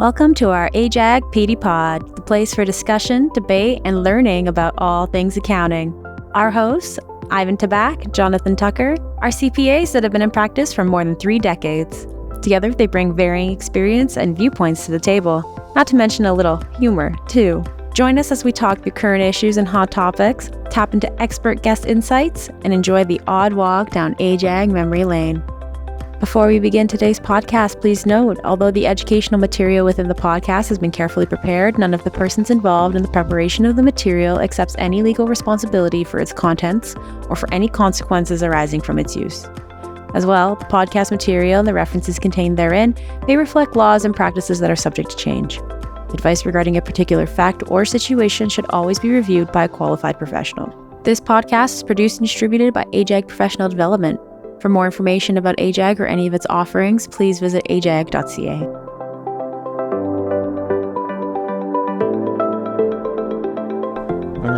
Welcome to our AJAG PD Pod, the place for discussion, debate, and learning about all things accounting. Our hosts, Ivan Tabak, Jonathan Tucker, are CPAs that have been in practice for more than 3 decades. Together, they bring varying experience and viewpoints to the table, not to mention a little humor, too. Join us as we talk through current issues and hot topics, tap into expert guest insights, and enjoy the odd walk down AJAG memory lane. Before we begin today's podcast, please note, although the educational material within the podcast has been carefully prepared, none of the persons involved in the preparation of the material accepts any legal responsibility for its contents or for any consequences arising from its use. As well, the podcast material and the references contained therein may reflect laws and practices that are subject to change. Advice regarding a particular fact or situation should always be reviewed by a qualified professional. This podcast is produced and distributed by AJAG Professional Development. For more information about AJAG or any of its offerings, please visit ajag.ca.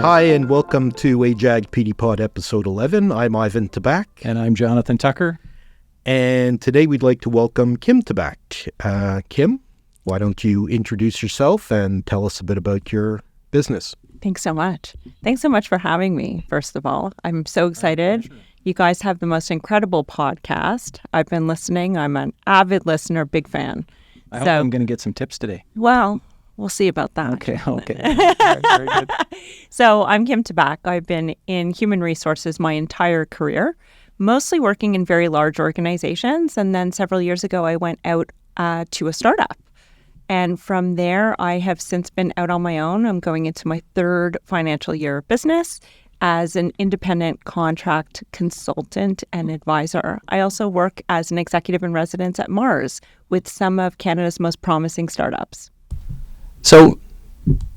Hi, and welcome to AJAG PD Pod episode 11. I'm Ivan Tabak. And I'm Jonathan Tucker. And today we'd like to welcome Kim Tabak. Kim, why don't you introduce yourself and tell us a bit about your business? Thanks so much. Thanks so much for having me, first of all. I'm so excited. You guys have the most incredible podcast. I've been listening. I'm an avid listener, big fan. I hope I'm going to get some tips today. Well, we'll see about that. Okay. Very good. So I'm Kim Tabak. I've been in human resources my entire career, mostly working in very large organizations. And then several years ago, I went out to a startup. And from there, I have since been out on my own. I'm going into my 3rd financial year of business as an independent contract consultant and advisor. I also work as an executive in residence at Mars with some of Canada's most promising startups. So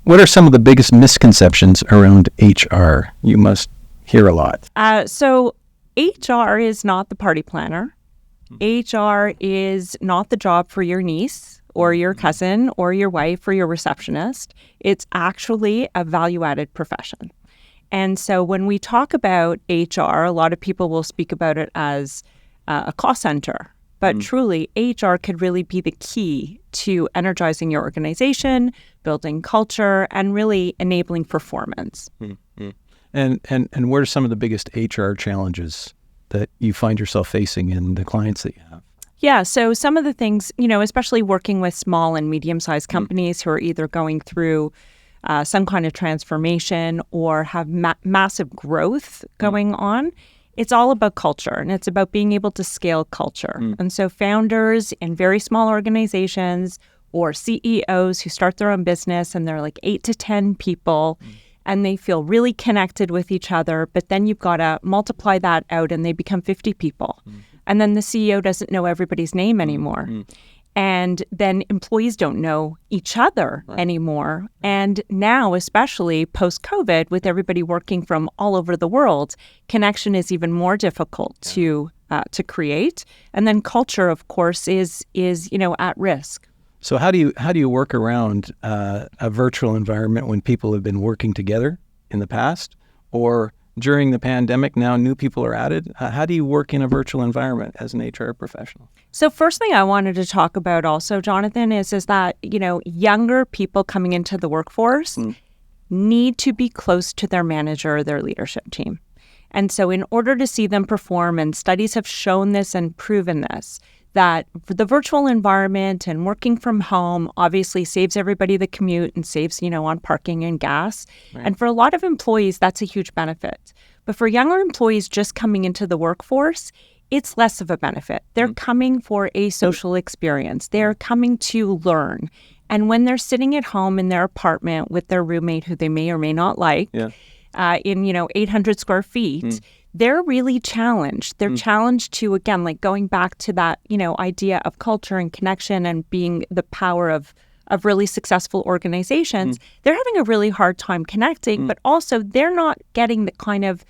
what are some of the biggest misconceptions around HR? You must hear a lot. So HR is not the party planner. HR is not the job for your niece or your cousin or your wife or your receptionist. It's actually a value-added profession. And so when we talk about HR, a lot of people will speak about it as a cost center. But truly, HR could really be the key to energizing your organization, building culture, and really enabling performance. And what are some of the biggest HR challenges that you find yourself facing in the clients that you have? Yeah, so some of the things, especially working with small and medium-sized companies who are either going through some kind of transformation or have massive growth going on, it's all about culture, and it's about being able to scale culture. And so founders in very small organizations or CEOs who start their own business and they're like 8 to 10 people and they feel really connected with each other, but then you've got to multiply that out and they become 50 people. And then the CEO doesn't know everybody's name anymore. And then employees don't know each other anymore. And now, especially post-COVID, with everybody working from all over the world, connection is even more difficult to create. And then culture, of course, is at risk. So how do you work around a virtual environment when people have been working together in the past, or during the pandemic, now new people are added? How do you work in a virtual environment as an HR professional? So first thing I wanted to talk about also, Jonathan, is that, younger people coming into the workforce need to be close to their manager or their leadership team. And so in order to see them perform, and studies have shown this and proven this, that the virtual environment and working from home obviously saves everybody the commute and saves, on parking and gas. Right. And for a lot of employees, that's a huge benefit. But for younger employees just coming into the workforce, it's less of a benefit. They're coming for a social experience. They're coming to learn. And when they're sitting at home in their apartment with their roommate, who they may or may not like, in 800 square feet, they're really challenged. They're challenged to, again, like going back to that, idea of culture and connection and being the power of really successful organizations. They're having a really hard time connecting, but also they're not getting the kind of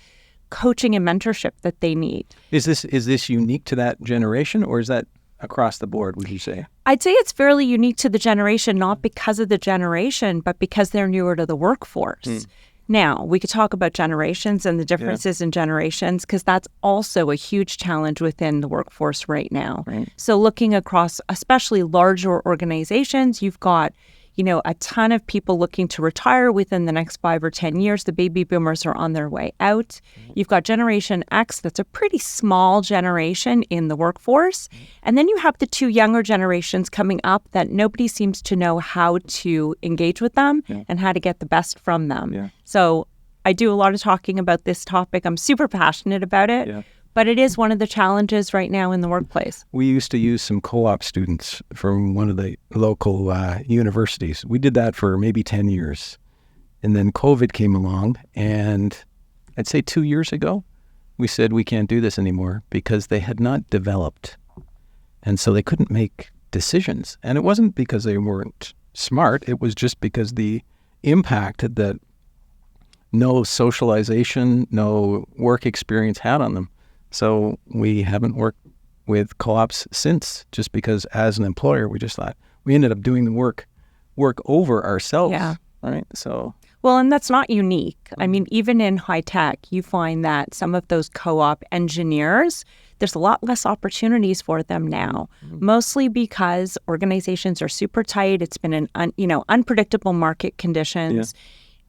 coaching and mentorship that they need. Is this unique to that generation, or is that across the board, would you say? I'd say it's fairly unique to the generation, not because of the generation, but because they're newer to the workforce. Now, we could talk about generations and the differences in generations, because that's also a huge challenge within the workforce right now. Right. So looking across, especially larger organizations, you've got, a ton of people looking to retire within the next 5 or 10 years. The baby boomers are on their way out. You've got Generation X, that's a pretty small generation in the workforce. And then you have the 2 younger generations coming up that nobody seems to know how to engage with them and how to get the best from them. Yeah. So I do a lot of talking about this topic. I'm super passionate about it. Yeah. But it is one of the challenges right now in the workplace. We used to use some co-op students from one of the local universities. We did that for maybe 10 years. And then COVID came along, and I'd say 2 years ago, we said we can't do this anymore because they had not developed. And so they couldn't make decisions. And it wasn't because they weren't smart. It was just because the impact that no socialization, no work experience had on them. So we haven't worked with co-ops since, just because as an employer, we just thought we ended up doing the work over ourselves. Yeah. Right. So. Well, and that's not unique. I mean, even in high tech, you find that some of those co-op engineers, there's a lot less opportunities for them now, mostly because organizations are super tight. It's been an unpredictable market conditions,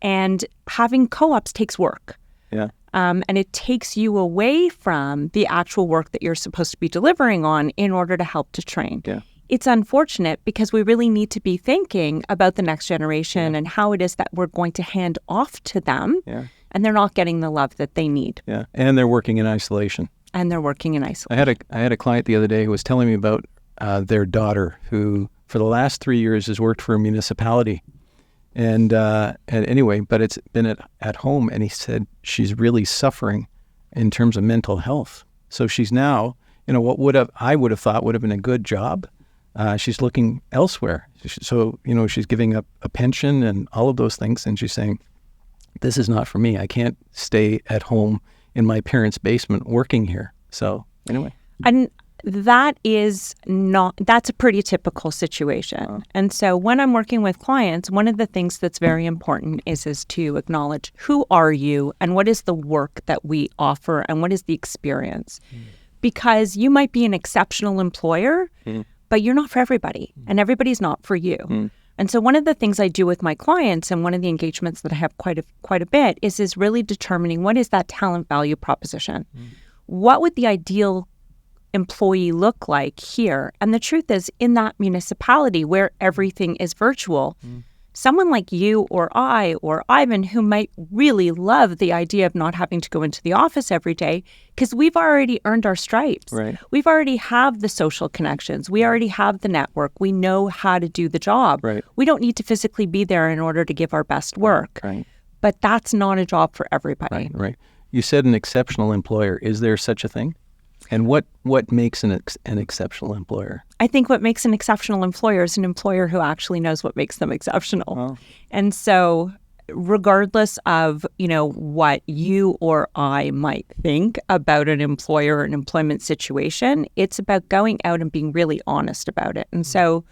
and having co-ops takes work. Yeah. And it takes you away from the actual work that you're supposed to be delivering on in order to help to train. Yeah. It's unfortunate because we really need to be thinking about the next generation and how it is that we're going to hand off to them. Yeah. And they're not getting the love that they need. Yeah. And they're working in isolation. I had a client the other day who was telling me about their daughter who, for the last 3 years, has worked for a municipality. And anyway, but it's been at home, and he said she's really suffering in terms of mental health. So she's now, what I would have thought would have been a good job. She's looking elsewhere. So, she's giving up a pension and all of those things. And she's saying, this is not for me. I can't stay at home in my parents' basement working here. So anyway. And that's a pretty typical situation. And so when I'm working with clients, one of the things that's very important is to acknowledge who are you and what is the work that we offer and what is the experience. Because you might be an exceptional employer, but you're not for everybody and everybody's not for you. And so one of the things I do with my clients, and one of the engagements that I have quite a bit, is really determining what is that talent value proposition. What would the ideal employee look like here? And the truth is, in that municipality where everything is virtual, someone like you or I or Ivan, who might really love the idea of not having to go into the office every day, because we've already earned our stripes. Right. We've already have the social connections. We already have the network. We know how to do the job. Right. We don't need to physically be there in order to give our best work. Right. But that's not a job for everybody. Right. You said an exceptional employer. Is there such a thing? And what makes an exceptional employer? I think what makes an exceptional employer is an employer who actually knows what makes them exceptional. Oh. And so regardless of, what you or I might think about an employer or an employment situation, it's about going out and being really honest about it. And so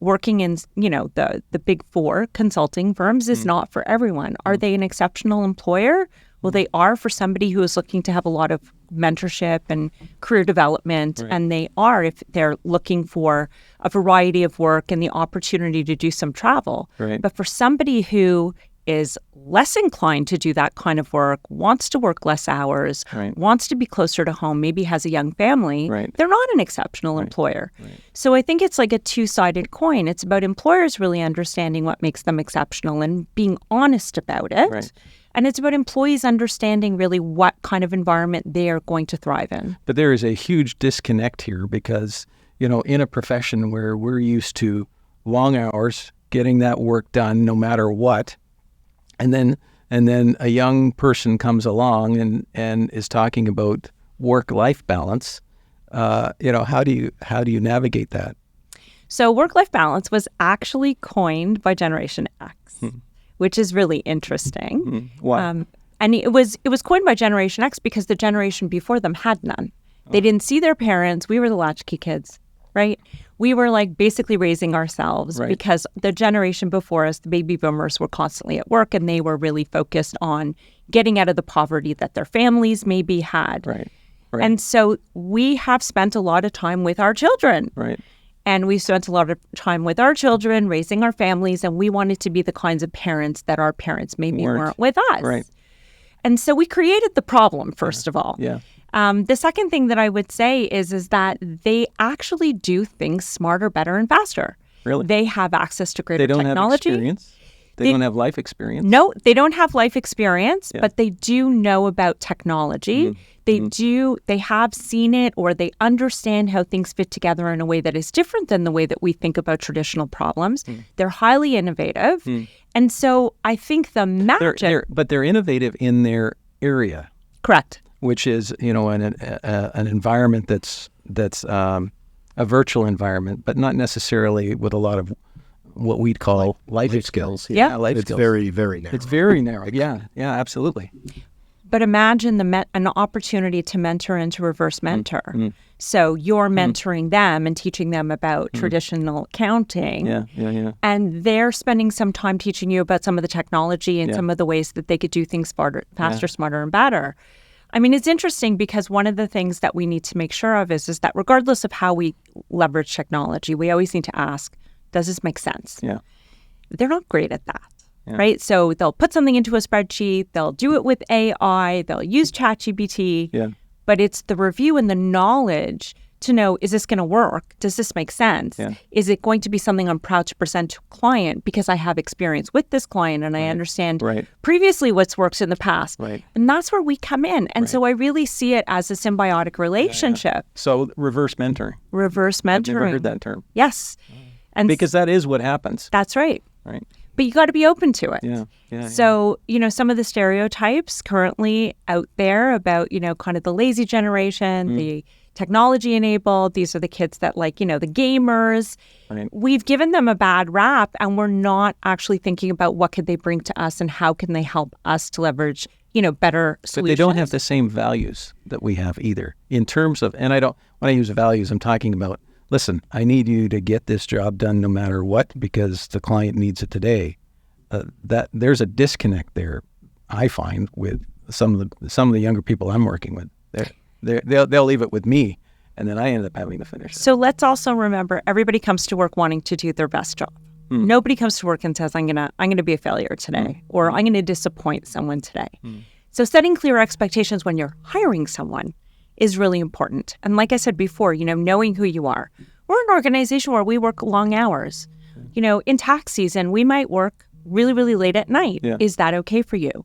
working in, the big 4 consulting firms is not for everyone. Are they an exceptional employer? Well, they are for somebody who is looking to have a lot of mentorship and career development. Right. And they are if they're looking for a variety of work and the opportunity to do some travel. Right. But for somebody who is less inclined to do that kind of work, wants to work less hours, Right. wants to be closer to home, maybe has a young family, Right. they're not an exceptional employer. Right. So I think it's like a two-sided coin. It's about employers really understanding what makes them exceptional and being honest about it. Right. And it's about employees understanding really what kind of environment they are going to thrive in. But there is a huge disconnect here because, in a profession where we're used to long hours, getting that work done no matter what, and then a young person comes along and is talking about work-life balance, how do you navigate that? So work-life balance was actually coined by Generation X. Which is really interesting. Why? And it was coined by Generation X because the generation before them had none. They didn't see their parents. We were the latchkey kids, right? we were like basically raising ourselves Right. because the generation before us, the baby boomers, were constantly at work and they were really focused on getting out of the poverty that their families maybe had. Right. Right. And so we have spent a lot of time with our children. Right. And we spent a lot of time with our children, raising our families, and we wanted to be the kinds of parents that our parents maybe weren't with us. Right. And so we created the problem, first of all. Yeah. The second thing that I would say is that they actually do things smarter, better, and faster. Really? They have access to greater They don't technology. have experience. They don't have life experience. No, they don't have life experience, Yeah. but they do know about technology. They have seen it, or they understand how things fit together in a way that is different than the way that we think about traditional problems. They're highly innovative. And so I think the magic... But they're innovative in their area, Correct. which is, an environment that's a virtual environment, but not necessarily with a lot of what we'd call life skills. Yeah. Life It's skills. very, very narrow. It's very narrow. Yeah, absolutely. But imagine an opportunity to mentor and to reverse mentor. So you're mentoring them and teaching them about traditional accounting. Yeah. And they're spending some time teaching you about some of the technology and some of the ways that they could do things faster, smarter, and better. I mean, it's interesting because one of the things that we need to make sure of is that regardless of how we leverage technology, we always need to ask, does this make sense? Yeah. They're not great at that. Right? So they'll put something into a spreadsheet, they'll do it with AI, they'll use ChatGPT, Yeah. but it's the review and the knowledge to know, is this going to work? Does this make sense? Yeah. Is it going to be something I'm proud to present to a client because I have experience with this client and I understand Right. previously what's worked in the past? Right. And that's where we come in. And so I really see it as a symbiotic relationship. So reverse mentoring. Reverse mentoring. I've never heard that term. Yes. And Because that is what happens. that's right. Right. But you got to be open to it. Yeah. So, some of the stereotypes currently out there about, kind of the lazy generation, the technology enabled, these are the kids that the gamers. Right. We've given them a bad rap and we're not actually thinking about what could they bring to us and how can they help us to leverage, better solutions. But they don't have the same values that we have either in terms of, and when I use values, I'm talking about, listen, I need you to get this job done no matter what because the client needs it today. That there's a disconnect there, I find, with some of the younger people I'm working with. They'll leave it with me, and then I end up having to finish it. So let's also remember, everybody comes to work wanting to do their best job. Nobody comes to work and says, I'm gonna be a failure today, or I'm gonna disappoint someone today. So setting clear expectations when you're hiring someone is really important. And like I said before, knowing who you are. We're an organization where we work long hours. In tax season, we might work really, really late at night. Yeah. Is that okay for you?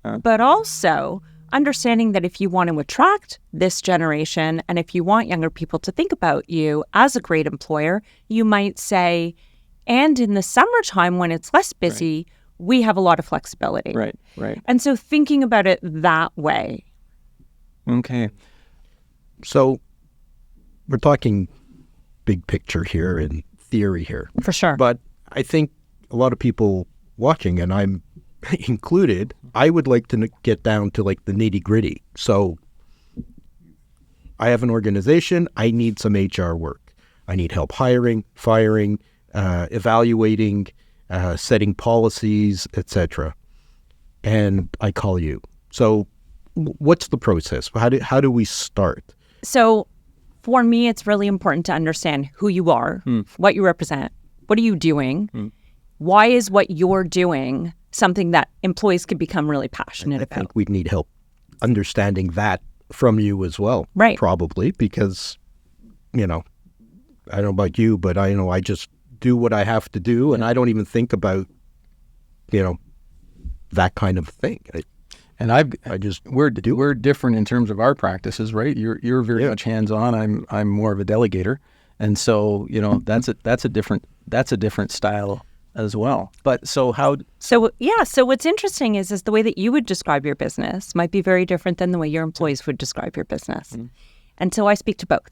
But also understanding that if you want to attract this generation and if you want younger people to think about you as a great employer, you might say, and in the summertime when it's less busy, we have a lot of flexibility. Right. And so thinking about it that way. Okay. So we're talking big picture here and theory here. For sure. But I think a lot of people watching, and I'm included, I would like to get down to the nitty gritty. So I have an organization. I need some HR work. I need help hiring, firing, evaluating, setting policies, etc. And I call you. So what's the process? How do we start? So for me, it's really important to understand who you are, what you represent, what are you doing, why is what you're doing something that employees could become really passionate I about. think we'd need help understanding that from you as well. Right. Probably because, I don't know about you, but I just do what I have to do and I don't even think about, that kind of thing. And we're different in terms of our practices, right? You're very much hands-on. I'm more of a delegator, and so that's a different style as well. But so what's interesting is the way that you would describe your business might be very different than the way your employees would describe your business. And so I speak to both.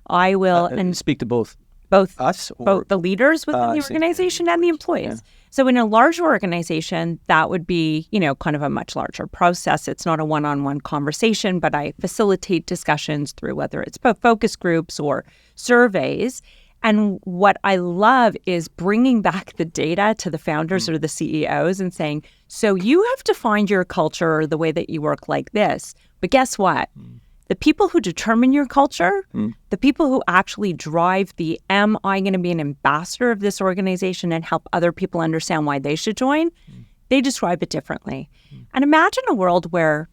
I will and speak to both us, or both the leaders within the organization and the employees. Yeah. So in a larger organization, that would be, kind of a much larger process. It's not a one-on-one conversation, but I facilitate discussions through whether it's focus groups or surveys. And what I love is bringing back the data to the founders or the CEOs and saying, so you have defined your culture or the way that you work like this. But guess what? The people who determine your culture, the people who actually drive the, am I going to be an ambassador of this organization and help other people understand why they should join? They describe it differently. And imagine a world where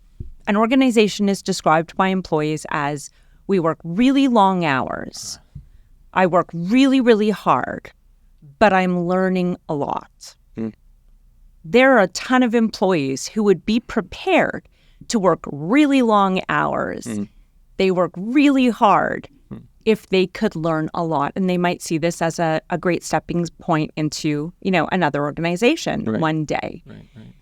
an organization is described by employees as, we work really long hours. I work really, really hard, but I'm learning a lot. There are a ton of employees who would be prepared to work really long hours. They work really hard if they could learn a lot. And they might see this as a great stepping point into, another organization one day.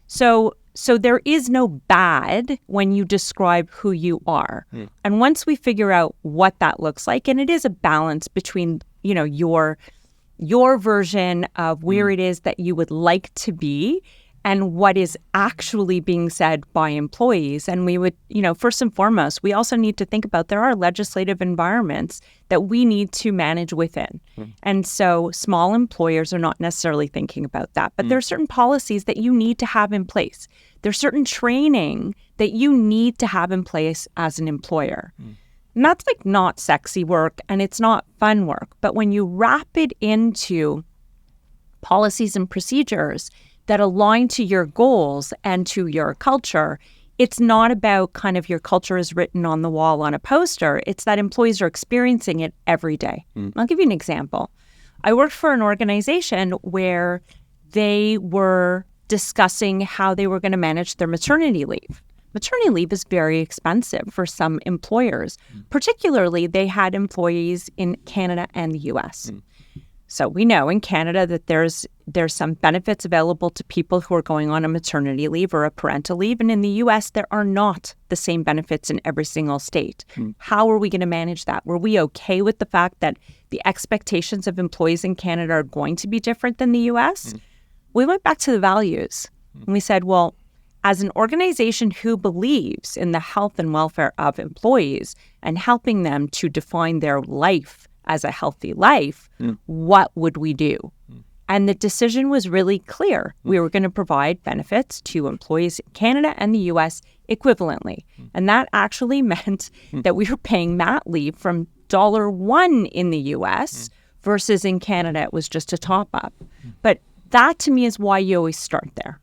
So there is no bad when you describe who you are. And once we figure out what that looks like, and it is a balance between, your version of where it is that you would like to be and what is actually being said by employees. And we would, first and foremost, we also need to think about there are legislative environments that we need to manage within. And so small employers are not necessarily thinking about that. But there are certain policies that you need to have in place. There's certain training that you need to have in place as an employer. And that's like not sexy work and it's not fun work. But when you wrap it into policies and procedures that align to your goals and to your culture, it's not about kind of your culture is written on the wall on a poster. It's that employees are experiencing it every day. I'll give you an example. I worked for an organization where they were discussing how they were going to manage their maternity leave. Maternity leave is very expensive for some employers. Particularly, they had employees in Canada and the US. So we know in Canada that there's some benefits available to people who are going on a maternity leave or a parental leave. And in the US, there are not the same benefits in every single state. How are we going to manage that? Were we okay with the fact that the expectations of employees in Canada are going to be different than the US? We went back to the values and we said, well, as an organization who believes in the health and welfare of employees and helping them to define their life as a healthy life, what would we do? And the decision was really clear. We were going to provide benefits to employees in Canada and the US equivalently. And that actually meant that we were paying mat leave from $1 in the US versus in Canada, it was just a top up. But that to me is why you always start there.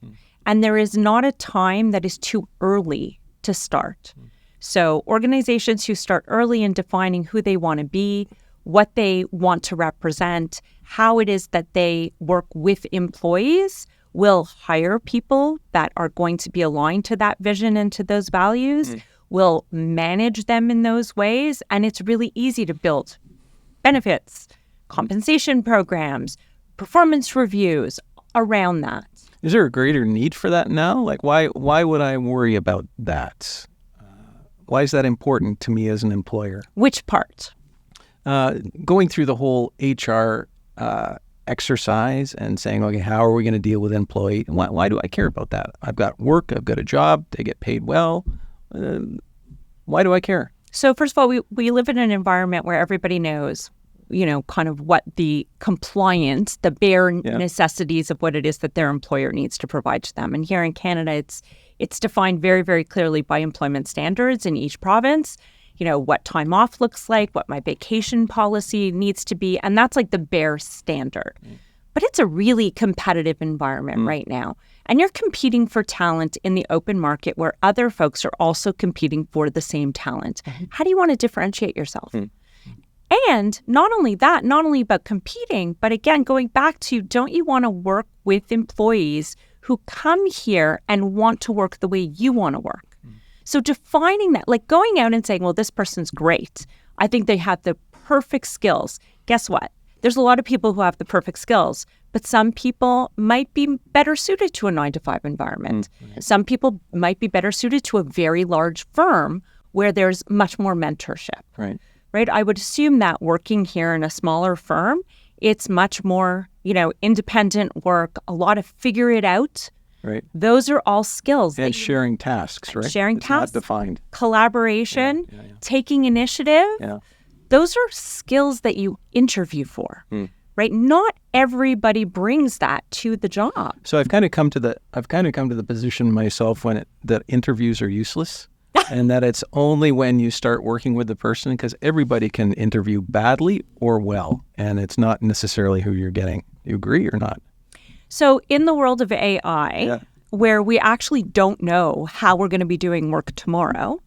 And there is not a time that is too early to start. So organizations who start early in defining who they want to be, what they want to represent, how it is that they work with employees, will hire people that are going to be aligned to that vision and to those values, will manage them in those ways. And it's really easy to build benefits, compensation programs, performance reviews around that. Is there a greater need for that now? Like, why would I worry about that? Why is that important to me as an employer? Which part? Going through the whole HR exercise and saying, okay, how are we going to deal with employee? Why do I care about that? I've got work, I've got a job, they get paid well. Why do I care? So first of all, we live in an environment where everybody knows, kind of what the compliance, the bare necessities of what it is that their employer needs to provide to them. And here in Canada, it's defined very, very clearly by employment standards in each province. What time off looks like, what my vacation policy needs to be. And that's like the bare standard. But it's a really competitive environment right now. And you're competing for talent in the open market where other folks are also competing for the same talent. How do you want to differentiate yourself? And not only that, not only about competing, but again, going back to, don't you want to work with employees who come here and want to work the way you want to work? So defining that, like going out and saying, well, this person's great. I think they have the perfect skills. Guess what? There's a lot of people who have the perfect skills, but some people might be better suited to a 9-to-5 environment. Some people might be better suited to a very large firm where there's much more mentorship. Right? I would assume that working here in a smaller firm, it's much more, independent work, a lot of figure it out. Right. Those are all skills. And sharing tasks, right? Sharing tasks. Not defined. Collaboration, taking initiative. those are skills that you interview for, right? Not everybody brings that to the job. So I've kind of come to the position myself that interviews are useless, and that it's only when you start working with the person, because everybody can interview badly or well, and it's not necessarily who you're getting. You agree or not? So in the world of AI, where we actually don't know how we're going to be doing work tomorrow,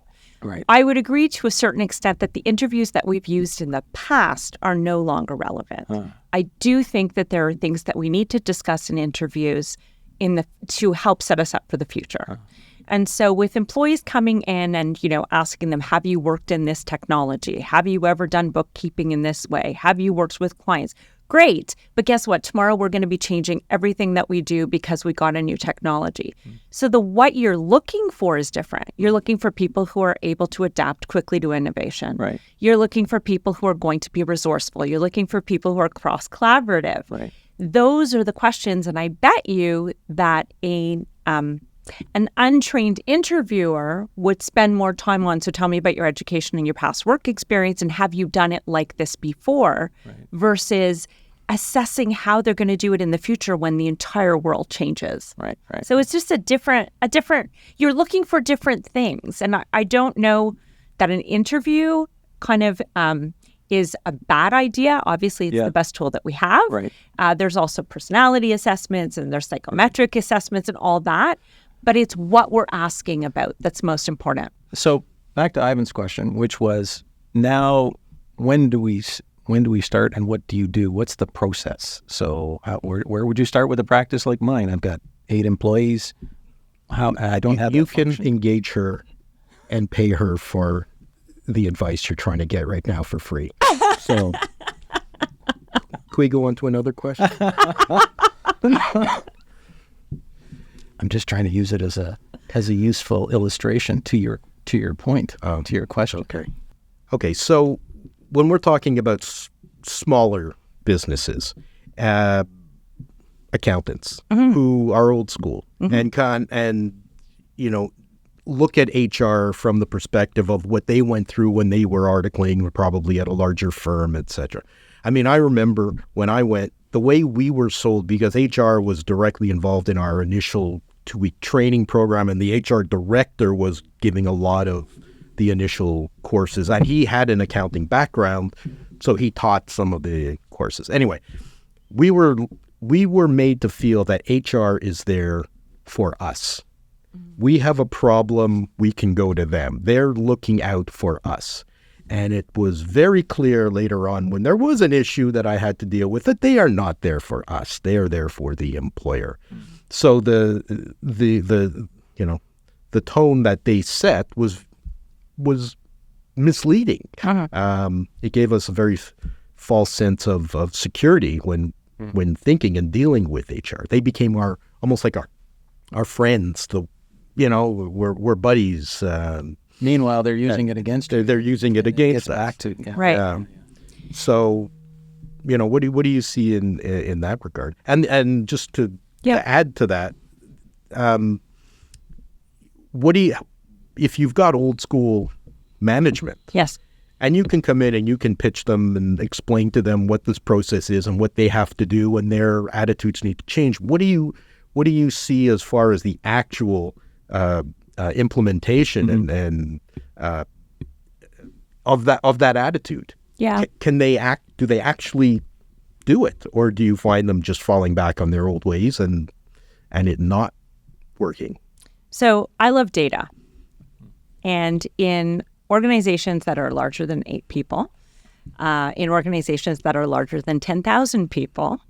Right. I would agree to a certain extent that the interviews that we've used in the past are no longer relevant. I do think that there are things that we need to discuss in interviews to help set us up for the future. And so with employees coming in and, asking them, have you worked in this technology? Have you ever done bookkeeping in this way? Have you worked with clients? Great. But guess what? Tomorrow we're going to be changing everything that we do because we got a new technology. So what you're looking for is different. You're looking for people who are able to adapt quickly to innovation. Right. You're looking for people who are going to be resourceful. You're looking for people who are cross-collaborative. Right. Those are the questions. And I bet you that an untrained interviewer would spend more time on, so tell me about your education and your past work experience and have you done it like this before, versus assessing how they're going to do it in the future when the entire world changes. Right. So it's just a different, you're looking for different things. And I don't know that an interview kind of is a bad idea. Obviously, it's the best tool that we have. Right. There's also personality assessments and there's psychometric assessments and all that. But it's what we're asking about that's most important. So back to Ivan's question, which was, now when do we start and what do you do? What's the process? So where would you start with a practice like mine? I've got 8 employees. I don't have. You can engage her and pay her for the advice you're trying to get right now for free. So, can we go on to another question? I'm just trying to use it as a useful illustration to your point, to your question. Okay. So when we're talking about smaller businesses, accountants who are old school and look at HR from the perspective of what they went through when they were articling, probably at a larger firm, etc. I mean, I remember when I went, the way we were sold, because HR was directly involved in our initial 2-week training program, and the HR director was giving a lot of the initial courses, and he had an accounting background, so he taught some of the courses. Anyway, we were made to feel that HR is there for us. We have a problem, we can go to them. They're looking out for us. And it was very clear later on when there was an issue that I had to deal with that they are not there for us. They are there for the employer. So the tone that they set was misleading. It gave us a very false sense of security when thinking and dealing with HR. They became almost like our friends. We're buddies. Meanwhile, they're using it against you. They're using it against us. Back to Right. So, what do you see in that regard? And just to add to that, if you've got old school management, Yes. and you can come in and you can pitch them and explain to them what this process is and what they have to do and their attitudes need to change, what do you see as far as the actual implementation and of that attitude? Yeah. Can they act? Do they actually do it, or do you find them just falling back on their old ways and it not working? So I love data, and in organizations that are larger than 8 people, in organizations that are larger than 10,000 people,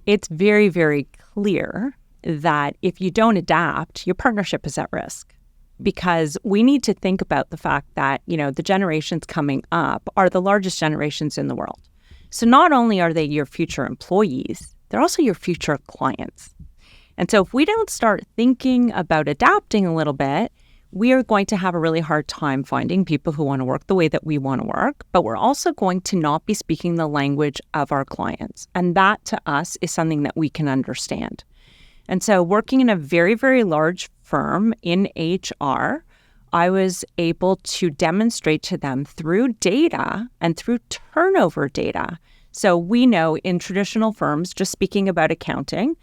it's very, very clear that if you don't adapt, your partnership is at risk, because we need to think about the fact that, the generations coming up are the largest generations in the world. So not only are they your future employees, they're also your future clients. And so if we don't start thinking about adapting a little bit, we are going to have a really hard time finding people who want to work the way that we want to work, but we're also going to not be speaking the language of our clients. And that to us is something that we can understand. And so working in a very, very large firm in HR, I was able to demonstrate to them through data and through turnover data. So we know in traditional firms, just speaking about accounting,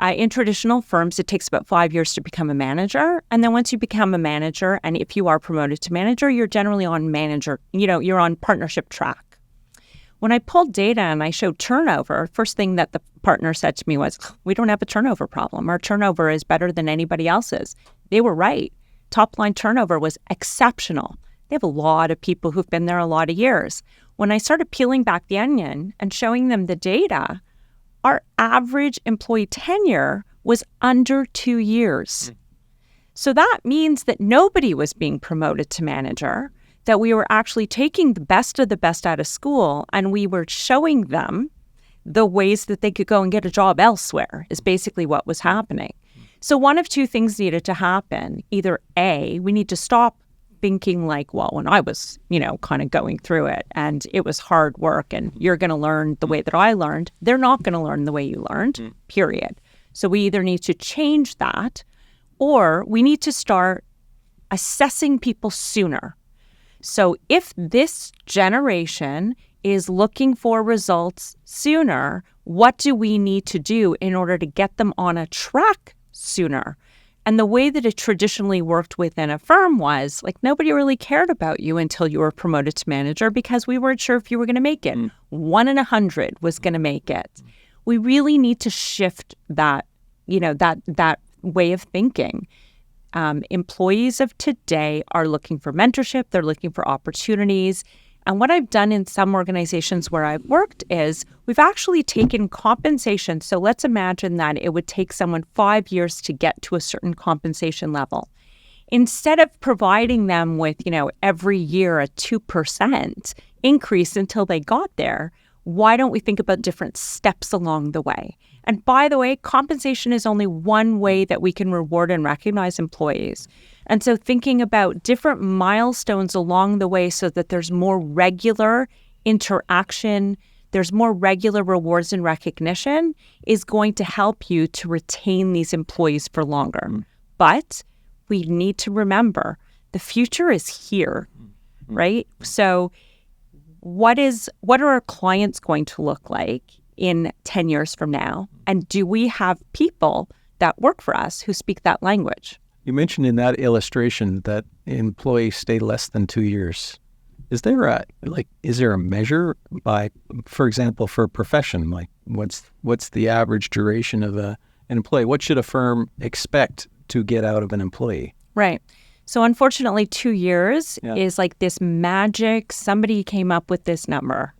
in traditional firms, it takes about 5 years to become a manager. And then once you become a manager, and if you are promoted to manager, you're generally on manager, you're on partnership track. When I pulled data and I showed turnover, first thing that the partner said to me was, we don't have a turnover problem. Our turnover is better than anybody else's. They were right. Top line turnover was exceptional. They have a lot of people who've been there a lot of years. When I started peeling back the onion and showing them the data, our average employee tenure was under 2 years. So that means that nobody was being promoted to manager, that we were actually taking the best of the best out of school and we were showing them the ways that they could go and get a job elsewhere is basically what was happening. So one of two things needed to happen. Either A, we need to stop thinking like, well, when I was, kind of going through it and it was hard work and you're going to learn the way that I learned, they're not going to learn the way you learned, period. So we either need to change that or we need to start assessing people sooner. So if this generation is looking for results sooner, what do we need to do in order to get them on a track sooner? And the way that it traditionally worked within a firm was like nobody really cared about you until you were promoted to manager because we weren't sure if you were going to make it. 1 in 100 was going to make it. We really need to shift that, that way of thinking. Employees of today are looking for mentorship. They're looking for opportunities. And what I've done in some organizations where I've worked is we've actually taken compensation. So let's imagine that it would take someone 5 years to get to a certain compensation level. Instead of providing them with, every year a 2% increase until they got there, why don't we think about different steps along the way? And by the way, compensation is only one way that we can reward and recognize employees. And so thinking about different milestones along the way so that there's more regular interaction, there's more regular rewards and recognition is going to help you to retain these employees for longer. But we need to remember the future is here, right? So what are our clients going to look like in 10 years from now? And do we have people that work for us who speak that language? You mentioned in that illustration that employees stay less than 2 years. Is there a measure by, for example, for a profession, like what's the average duration of an employee? What should a firm expect to get out of an employee? Right. So unfortunately, 2 years is like this magic, somebody came up with this number.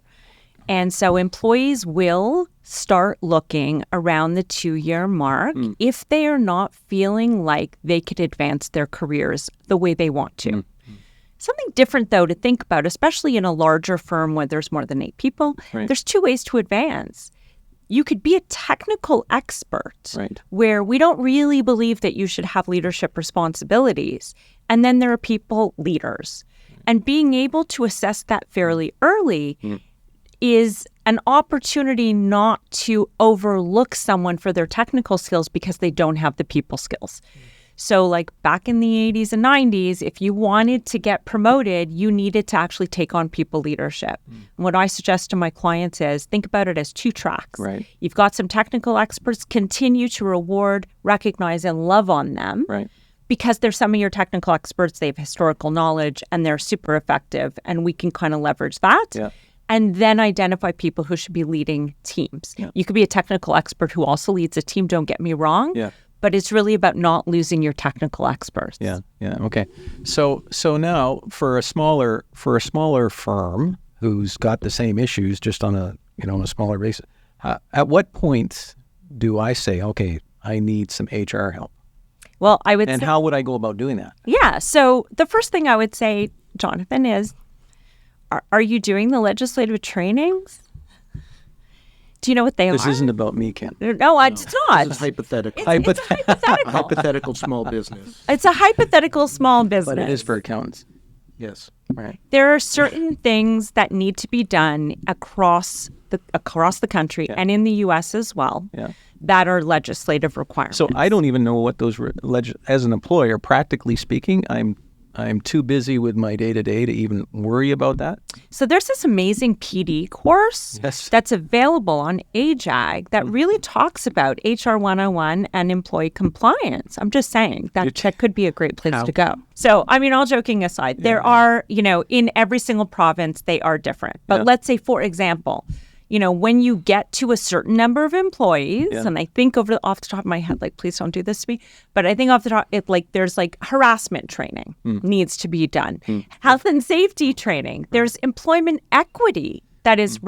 And so employees will start looking around the 2-year mark if they are not feeling like they could advance their careers the way they want to. Something different, though, to think about, especially in a larger firm where there's more than 8 people, there's 2 ways to advance. You could be a technical expert where we don't really believe that you should have leadership responsibilities. And then there are people leaders. And being able to assess that fairly early is an opportunity not to overlook someone for their technical skills because they don't have the people skills. So like back in the 80s and 90s, if you wanted to get promoted, you needed to actually take on people leadership. And what I suggest to my clients is think about it as 2 tracks. Right. You've got some technical experts, continue to reward, recognize, and love on them. Right. Because they're some of your technical experts, they have historical knowledge, and they're super effective, and we can kind of leverage that. Yeah. And then identify people who should be leading teams. Yeah. You could be a technical expert who also leads a team, don't get me wrong. Yeah. But it's really about not losing your technical experts. Yeah. Okay. So now for a smaller firm who's got the same issues just on a smaller basis, at what point do I say, okay, I need some HR help? Well, I would. And how would I go about doing that? Yeah. So the first thing I would say, Jonathan, is, are you doing the legislative trainings? Do you know what they are? This isn't about me, Ken. No, it's not. This is hypothetical. It's a hypothetical. A hypothetical small business. It's a hypothetical small business. But it is for accountants. Yes. Right. There are certain things that need to be done across the country and in the U.S. as well that are legislative requirements. So I don't even know what those as an employer, practically speaking, I'm I'm too busy with my day-to-day to even worry about that? So there's this amazing PD course Yes. that's available on AJAG that really talks about HR 101 and employee compliance. I'm just saying that could be a great place to go. So, I mean, all joking aside, there are, in every single province, they are different. But let's say, for example, when you get to a certain number of employees, and I think off the top of my head, like, please don't do this to me, but I think off the top, there's like harassment training needs to be done, health and safety training, there's employment equity that is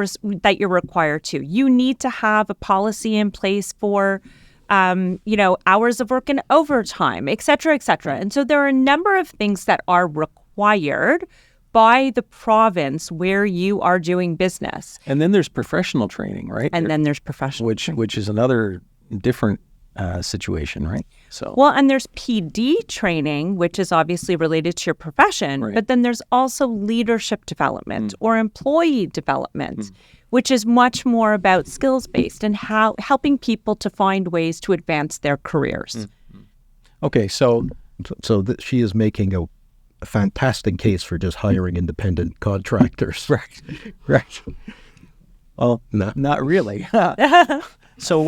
that you're required to. You need to have a policy in place for, hours of work and overtime, et cetera, et cetera. And so there are a number of things that are required by the province where you are doing business. And then there's professional training, right? And then there's professional which is another different situation, right? So well, and there's PD training, which is obviously related to your profession, but then there's also leadership development or employee development, which is much more about skills-based and how helping people to find ways to advance their careers. Okay, so she is making a fantastic case for just hiring independent contractors. right. Well, No. not really. So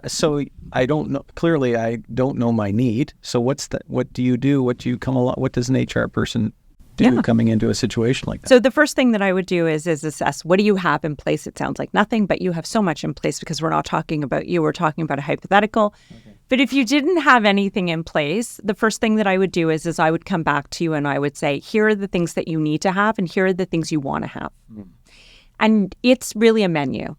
so I don't know. Clearly, I don't know my need. So what do you do? What do you come along? What does an HR person do coming into a situation like that? So the first thing that I would do is assess, what do you have in place? It sounds like nothing, but you have so much in place because we're not talking about you. We're talking about a hypothetical. Okay. But if you didn't have anything in place, the first thing that I would do is I would come back to you and I would say, here are the things that you need to have and here are the things you want to have. And it's really a menu.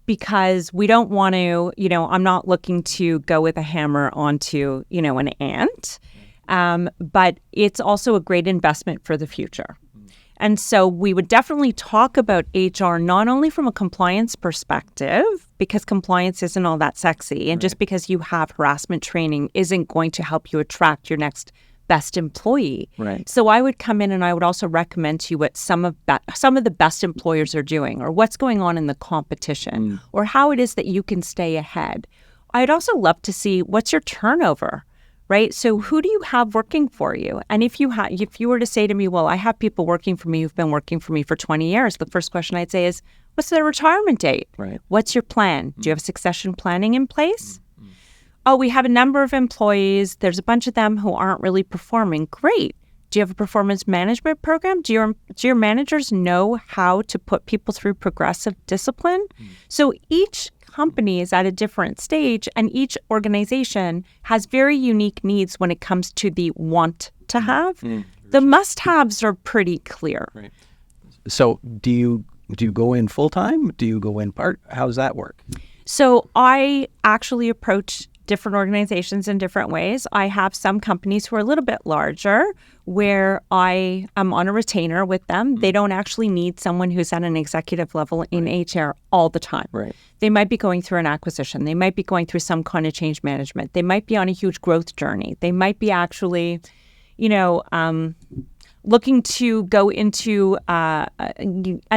Because we don't want to, I'm not looking to go with a hammer onto, an ant. But it's also a great investment for the future. And so we would definitely talk about HR not only from a compliance perspective, because compliance isn't all that sexy. And just because you have harassment training isn't going to help you attract your next best employee. Right. So I would come in and I would also recommend to you what some of the best employers are doing, or what's going on in the competition, or how it is that you can stay ahead. I'd also love to see what's your turnover, right? So who do you have working for you? And if you were to say to me, well, I have people working for me who've been working for me for 20 years, the first question I'd say is, what's their retirement date? Right. What's your plan? Do you have succession planning in place? Oh, we have a number of employees. There's a bunch of them who aren't really performing. Great. Do you have a performance management program? Do your managers know how to put people through progressive discipline? So each company is at a different stage, and each organization has very unique needs when it comes to the want to have. The must-haves are pretty clear. Right. So do you go in full-time? Do you go in part? How does that work? So I actually approach different organizations in different ways. I have some companies who are a little bit larger where I am on a retainer with them. They don't actually need someone who's at an executive level in HR all the time. Right. They might be going through an acquisition. They might be going through some kind of change management. They might be on a huge growth journey. They might be actually, looking to go into a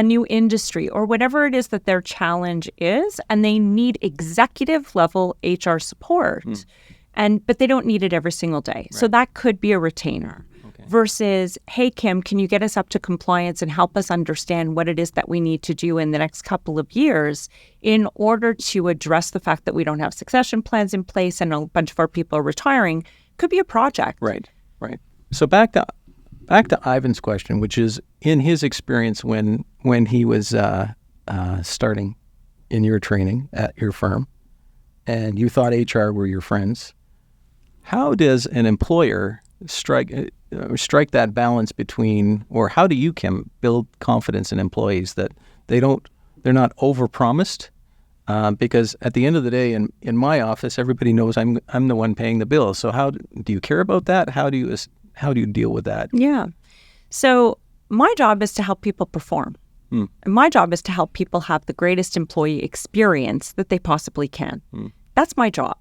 new industry or whatever it is that their challenge is, and they need executive level HR support. But they don't need it every single day. Right. So that could be a retainer. Okay. Versus, hey, Kim, can you get us up to compliance and help us understand what it is that we need to do in the next couple of years in order to address the fact that we don't have succession plans in place and a bunch of our people are retiring? Could be a project. Right. So back to Ivan's question, which is in his experience when he was starting in your training at your firm, and you thought HR were your friends. How does an employer strike that balance between, or how do you, Kim, build confidence in employees that they're not overpromised? Because at the end of the day, in my office, everybody knows I'm the one paying the bill. So how do you care about that? How do you deal with that? Yeah. So my job is to help people perform. And my job is to help people have the greatest employee experience that they possibly can. That's my job.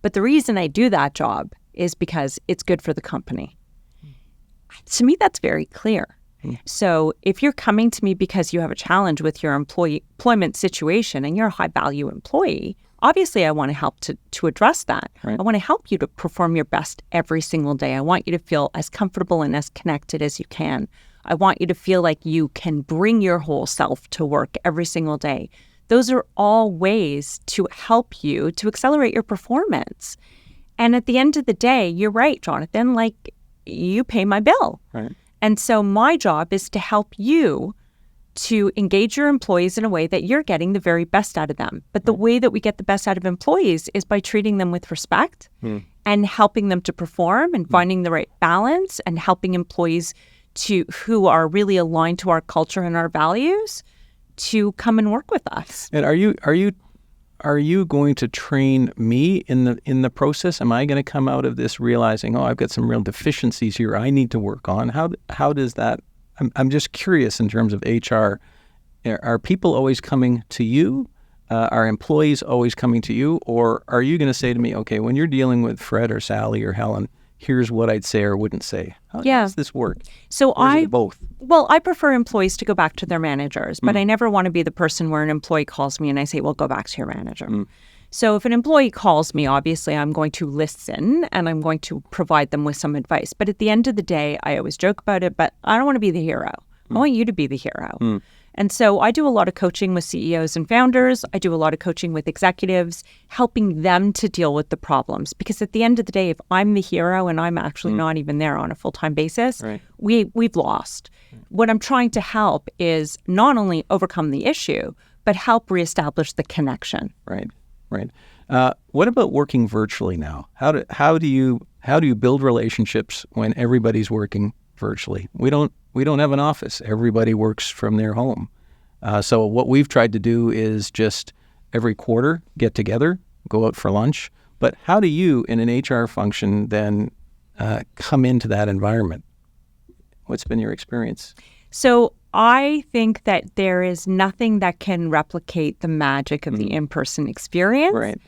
But the reason I do that job is because it's good for the company. To me, that's very clear. So if you're coming to me because you have a challenge with your employment situation and you're a high value employee, obviously I want to help to address that. Right. I want to help you to perform your best every single day. I want you to feel as comfortable and as connected as you can. I want you to feel like you can bring your whole self to work every single day. Those are all ways to help you to accelerate your performance. And at the end of the day, you're right, Jonathan, like you pay my bill. Right. And so my job is to help you to engage your employees in a way that you're getting the very best out of them. But the way that we get the best out of employees is by treating them with respect and helping them to perform and finding the right balance and helping employees who are really aligned to our culture and our values to come and work with us. And are you going to train me in the process? Am I going to come out of this realizing, I've got some real deficiencies here I need to work on? How does that? I'm just curious in terms of HR. Are people always coming to you? Are employees always coming to you? Or are you going to say to me, okay, when you're dealing with Fred or Sally or Helen, here's what I'd say or wouldn't say? How does this work? So or is it both? Well, I prefer employees to go back to their managers, but I never want to be the person where an employee calls me and I say, well, go back to your manager. So if an employee calls me, obviously I'm going to listen and I'm going to provide them with some advice. But at the end of the day, I always joke about it, but I don't want to be the hero. I want you to be the hero. And so I do a lot of coaching with CEOs and founders. I do a lot of coaching with executives, helping them to deal with the problems. Because at the end of the day, if I'm the hero and I'm actually not even there on a full-time basis, we've lost. What I'm trying to help is not only overcome the issue, but help reestablish the connection. Right. What about working virtually now? How do you build relationships when everybody's working virtually? We don't have an office. Everybody works from their home. So what we've tried to do is just every quarter get together, go out for lunch. But how do you, in an HR function, then come into that environment? What's been your experience? So I think that there is nothing that can replicate the magic of the in-person experience. Right.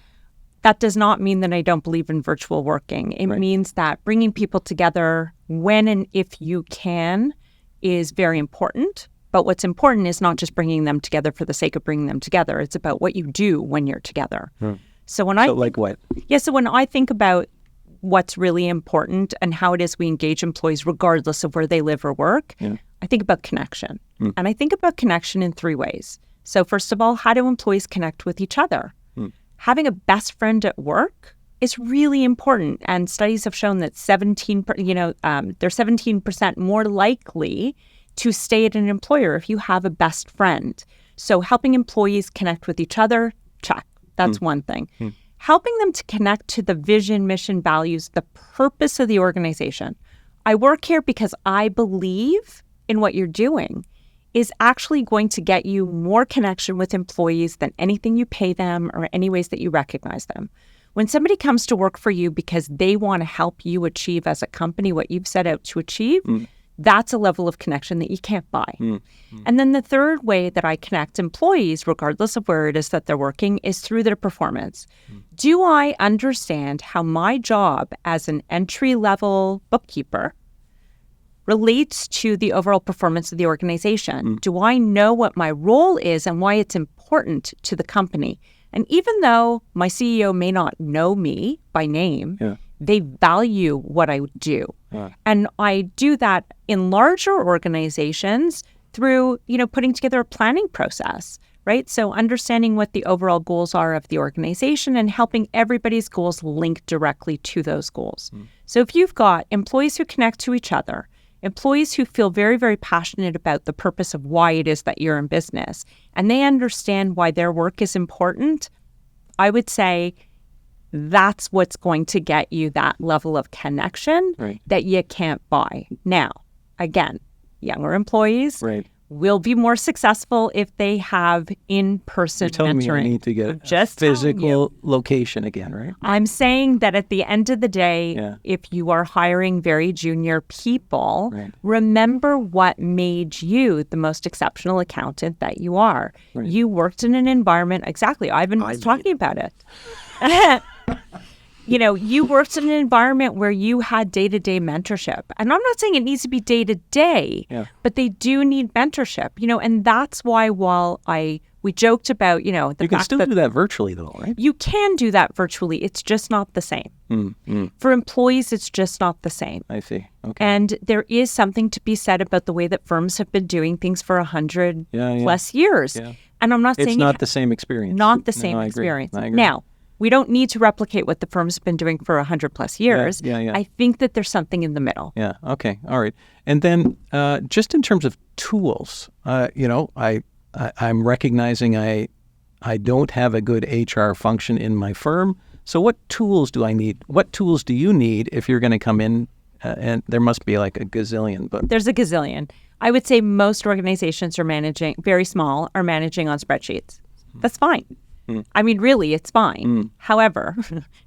That does not mean that I don't believe in virtual working. It means that bringing people together when and if you can is very important. But what's important is not just bringing them together for the sake of bringing them together. It's about what you do when you're together. So like what? Yeah, so when I think about what's really important and how it is we engage employees regardless of where they live or work, I think about connection. And I think about connection in three ways. So first of all, how do employees connect with each other? Having a best friend at work is really important. And studies have shown that they're 17% more likely to stay at an employer if you have a best friend. So helping employees connect with each other, check. That's one thing. Helping them to connect to the vision, mission, values, the purpose of the organization. I work here because I believe in what you're doing is actually going to get you more connection with employees than anything you pay them or any ways that you recognize them. When somebody comes to work for you because they want to help you achieve as a company what you've set out to achieve, that's a level of connection that you can't buy. And then the third way that I connect employees, regardless of where it is that they're working, is through their performance. Do I understand how my job as an entry-level bookkeeper relates to the overall performance of the organization? Do I know what my role is and why it's important to the company? And even though my CEO may not know me by name, they value what I do. And I do that in larger organizations through, putting together a planning process, right? So understanding what the overall goals are of the organization and helping everybody's goals link directly to those goals. So if you've got employees who connect to each other, employees who feel very, very passionate about the purpose of why it is that you're in business, and they understand why their work is important, I would say that's what's going to get you that level of connection that you can't buy. Now, again, younger employees will be more successful if they have in-person mentoring. You're telling me I need to get a physical location again, right? I'm saying that at the end of the day, if you are hiring very junior people, remember what made you the most exceptional accountant that you are. You worked in an environment, exactly, Ivan was talking about it. you worked in an environment where you had day-to-day mentorship. And I'm not saying it needs to be day-to-day, but they do need mentorship, and that's why we joked about, the You can fact still that do that virtually, though, right? you can do that virtually. It's just not the same. For employees, it's just not the same. I see. Okay. And there is something to be said about the way that firms have been doing things for 100 plus years. Yeah. And I'm not saying It's not the same experience. not the same I agree. experience. I agree. Now, we don't need to replicate what the firms have been doing for 100 plus years. Yeah. I think that there's something in the middle. Yeah. Okay. All right. And then just in terms of tools, I'm recognizing I don't have a good HR function in my firm. So what tools do I need? What tools do you need if you're going to come in? And there must be like a gazillion. But There's a gazillion. I would say most organizations very small, are managing on spreadsheets. That's fine. I mean, really, it's fine. However,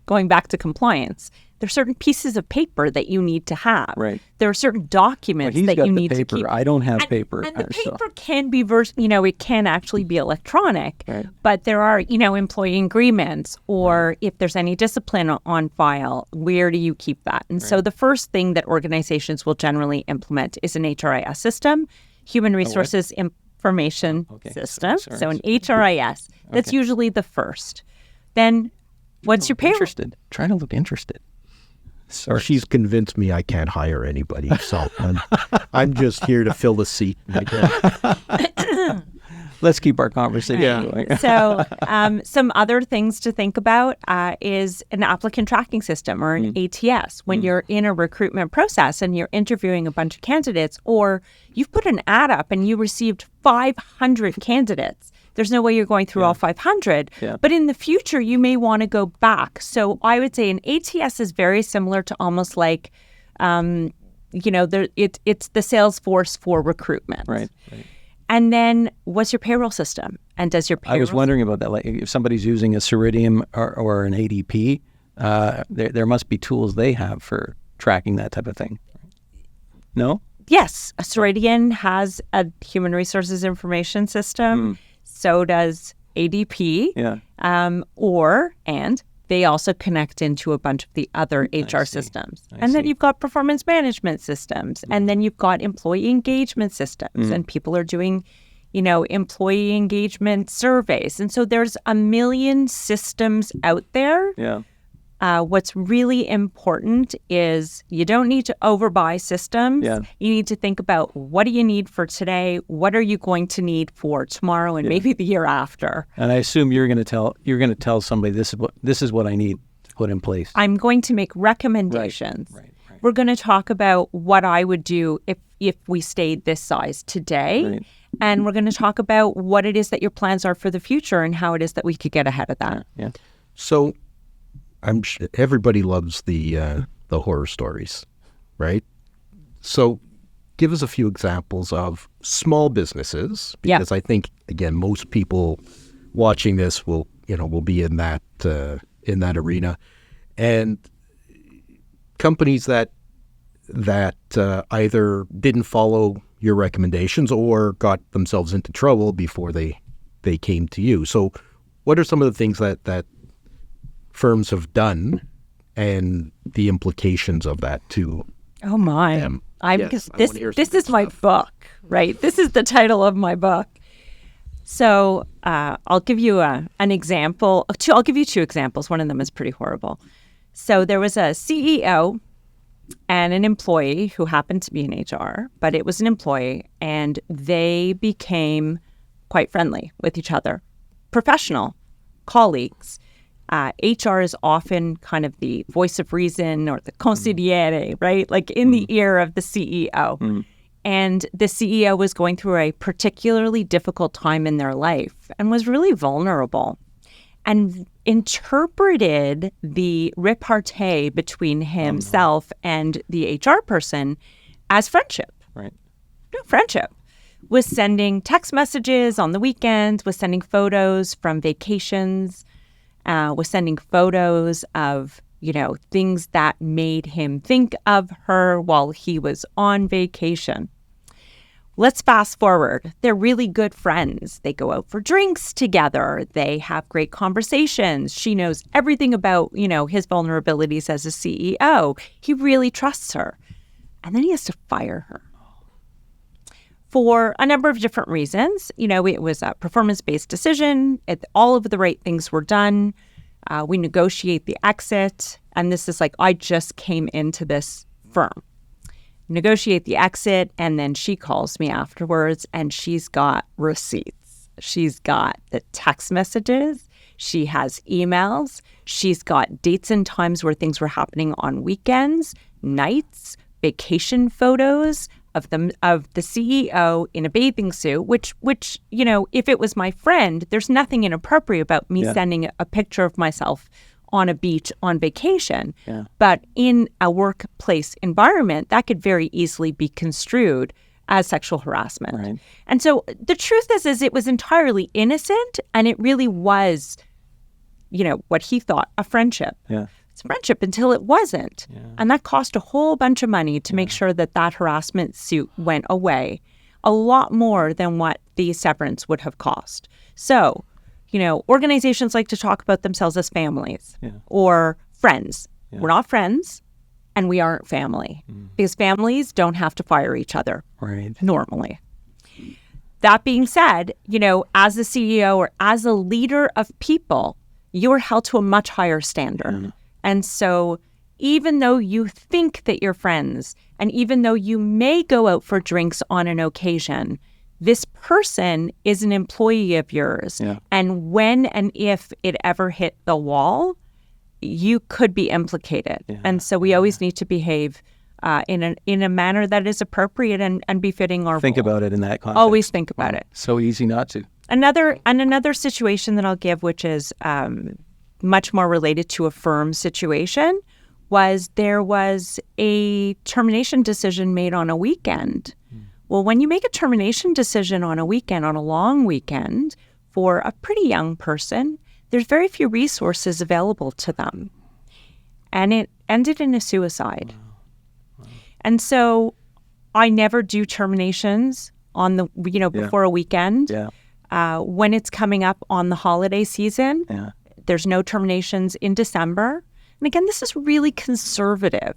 going back to compliance, there's certain pieces of paper that you need to have. Right. There are certain documents he's that got you the need paper. to keep. I don't have paper. And the so- paper can be, it can actually be electronic. Right. But there are, employee agreements, or if there's any discipline on file, where do you keep that? And so the first thing that organizations will generally implement is an HRIS system, human resources information system. Sorry. So an HRIS. That's usually the first. Then what's your payroll? Interested. Trying to look interested. Sorry. She's convinced me I can't hire anybody, so I'm just here to fill the seat. Let's keep our conversation going. So some other things to think about is an applicant tracking system, or an ATS, when you're in a recruitment process and you're interviewing a bunch of candidates, or you've put an ad up and you received 500 candidates. There's no way you're going through all 500, but in the future, you may want to go back. So I would say an ATS is very similar to almost like, it's the Salesforce for recruitment. Right. And then what's your payroll system? And does your payroll... I was wondering about that. Like if somebody's using a Ceridian or an ADP, there must be tools they have for tracking that type of thing. No? Yes. A Ceridian has a human resources information system. So does ADP. Yeah. And they also connect into a bunch of the other HR systems. And then you've got performance management systems. And then you've got employee engagement systems. And people are doing, employee engagement surveys. And so there's a million systems out there. Yeah. What's really important is you don't need to overbuy systems. Yeah. You need to think about, what do you need for today? What are you going to need for tomorrow and maybe the year after? And I assume you're going to tell somebody this is what I need to put in place. I'm going to make recommendations. Right. We're going to talk about what I would do if we stayed this size today. Right. And we're going to talk about what it is that your plans are for the future and how it is that we could get ahead of that. Yeah. So everybody loves the horror stories, right? So give us a few examples of small businesses, because I think, again, most people watching this will be in that arena, and companies that either didn't follow your recommendations or got themselves into trouble before they came to you. So what are some of the things that firms have done and the implications of that to Oh my. them? Because this is my book, right? This is the title of my book. So I'll give you an example. I'll give you two examples. One of them is pretty horrible. So there was a CEO and an employee who happened to be in HR, but it was an employee, and they became quite friendly with each other, professional colleagues. HR is often kind of the voice of reason or the consigliere, right? Like in the ear of the CEO. And the CEO was going through a particularly difficult time in their life and was really vulnerable, and interpreted the repartee between himself and the HR person as friendship. Right. No, friendship. Was sending text messages on the weekends, was sending photos from vacations, was sending photos of, things that made him think of her while he was on vacation. Let's fast forward. They're really good friends. They go out for drinks together. They have great conversations. She knows everything about, his vulnerabilities as a CEO. He really trusts her. And then he has to fire her for a number of different reasons. It was a performance-based decision. All of the right things were done. We negotiate the exit. And this is like, I just came into this firm. Negotiate the exit, and then she calls me afterwards, and she's got receipts. She's got the text messages. She has emails. She's got dates and times where things were happening on weekends, nights, vacation photos of the CEO in a bathing suit, which if it was my friend, there's nothing inappropriate about me sending a picture of myself on a beach on vacation. Yeah. But in a workplace environment, that could very easily be construed as sexual harassment. Right. And so the truth is it was entirely innocent, and it really was, what he thought, a friendship. Yeah. It's a friendship until it wasn't. Yeah. And that cost a whole bunch of money to make sure that harassment suit went away, a lot more than what the severance would have cost. So, organizations like to talk about themselves as families or friends. Yeah. We're not friends, and we aren't family because families don't have to fire each other Right. normally. That being said, as a CEO or as a leader of people, you are held to a much higher standard. And so even though you think that you're friends, and even though you may go out for drinks on an occasion, this person is an employee of yours. Yeah. And when and if it ever hit the wall, you could be implicated. Yeah. And so we always need to behave in a manner that is appropriate and befitting our Think role. about it in that context. Always think about it. So easy not to. Another situation that I'll give, which is much more related to a firm situation, was there was a termination decision made on a weekend. Well, when you make a termination decision on a weekend, on a long weekend, for a pretty young person, there's very few resources available to them. And it ended in a suicide. Wow. And so I never do terminations on the, before a weekend. Yeah. When it's coming up on the holiday season, Yeah. there's no terminations in December. And again, this is really conservative.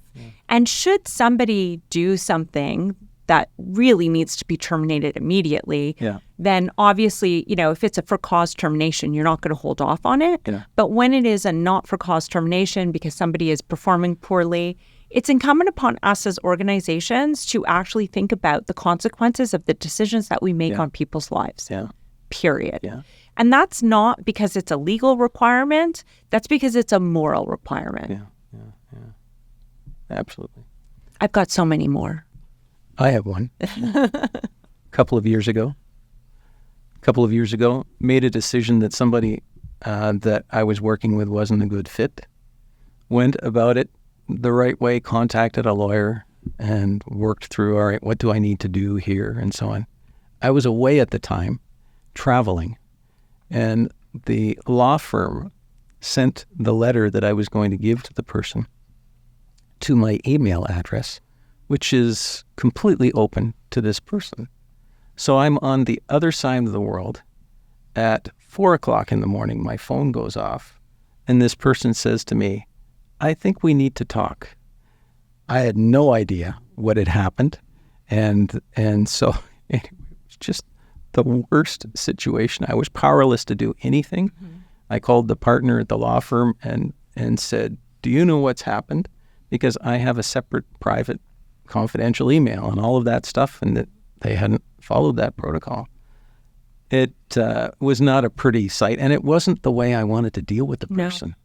And should somebody do something that really needs to be terminated immediately, then obviously, if it's a for-cause termination, you're not going to hold off on it. Yeah. But when it is a not-for-cause termination because somebody is performing poorly, it's incumbent upon us as organizations to actually think about the consequences of the decisions that we make on people's lives. Yeah. Period. Yeah. And that's not because it's a legal requirement. That's because it's a moral requirement. Yeah. Absolutely. I've got so many more. I have one. A couple of years ago, made a decision that somebody that I was working with wasn't a good fit. Went about it the right way, contacted a lawyer, and worked through, all right, what do I need to do here, and so on. I was away at the time, traveling, and the law firm sent the letter that I was going to give to the person to my email address, which is completely open to this person. So I'm on the other side of the world. At 4:00 in the morning, my phone goes off, and this person says to me, I think we need to talk. I had no idea what had happened. And so it was just the worst situation. I was powerless to do anything. I called the partner at the law firm and said, do you know what's happened? Because I have a separate private confidential email and all of that stuff, and that they hadn't followed that protocol. It was not a pretty sight, and it wasn't the way I wanted to deal with the person.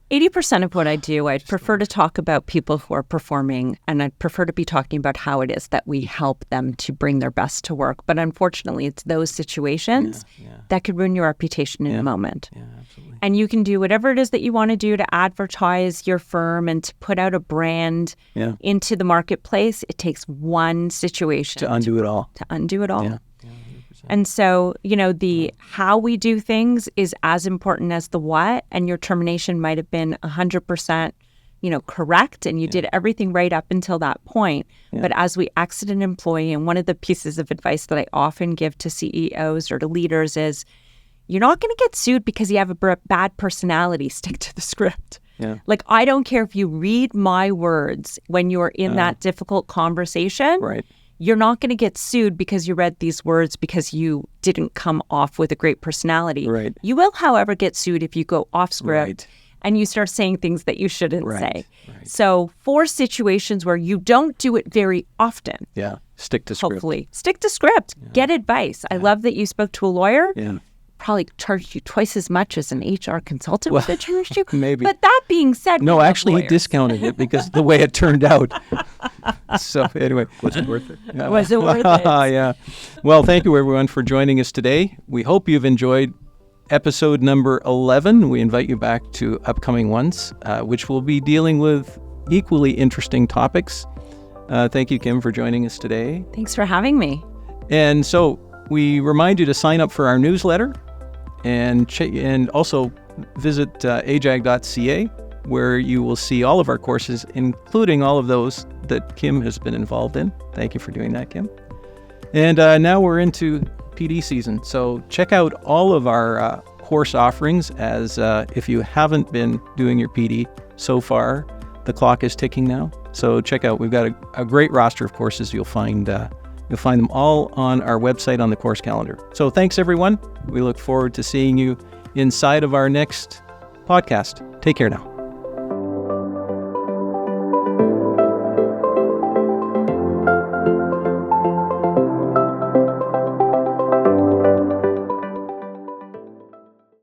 80% of what I do, I'd prefer to talk about people who are performing, and I'd prefer to be talking about how it is that we help them to bring their best to work. But unfortunately, it's those situations that could ruin your reputation in a moment. Yeah, absolutely. And you can do whatever it is that you want to do to advertise your firm and to put out a brand into the marketplace. It takes one situation To undo it all. To undo it all. Yeah. And so, the how we do things is as important as the what, and your termination might have been 100%, correct and you did everything right up until that point. Yeah. But as we exit an employee, and one of the pieces of advice that I often give to CEOs or to leaders is, you're not going to get sued because you have a bad personality. Stick to the script. Yeah. Like, I don't care if you read my words when you're in that difficult conversation. Right. You're not going to get sued because you read these words because you didn't come off with a great personality. Right. You will, however, get sued if you go off script Right. and you start saying things that you shouldn't Right. say. Right. So for situations where you don't do it very often, Yeah. Stick to script. hopefully, stick to script, get advice. I love that you spoke to a lawyer. Yeah. Probably charged you twice as much as an HR consultant would have charged you. Maybe. But that being said, No, we love actually, he lawyers. discounted it because the way it turned out. So anyway, was it worth it? Yeah. Was it worth it? Yeah. Well, thank you everyone for joining us today. We hope you've enjoyed episode number 11. We invite you back to upcoming ones, which will be dealing with equally interesting topics. Thank you, Kim, for joining us today. Thanks for having me. And so we remind you to sign up for our newsletter and also visit ajag.ca, where you will see all of our courses, including all of those that Kim has been involved in. Thank you for doing that, Kim. And now we're into PD season. So check out all of our course offerings, as if you haven't been doing your PD so far, the clock is ticking now. So check out, we've got a great roster of courses. You'll find them all on our website on the course calendar. So thanks, everyone. We look forward to seeing you inside of our next podcast. Take care now.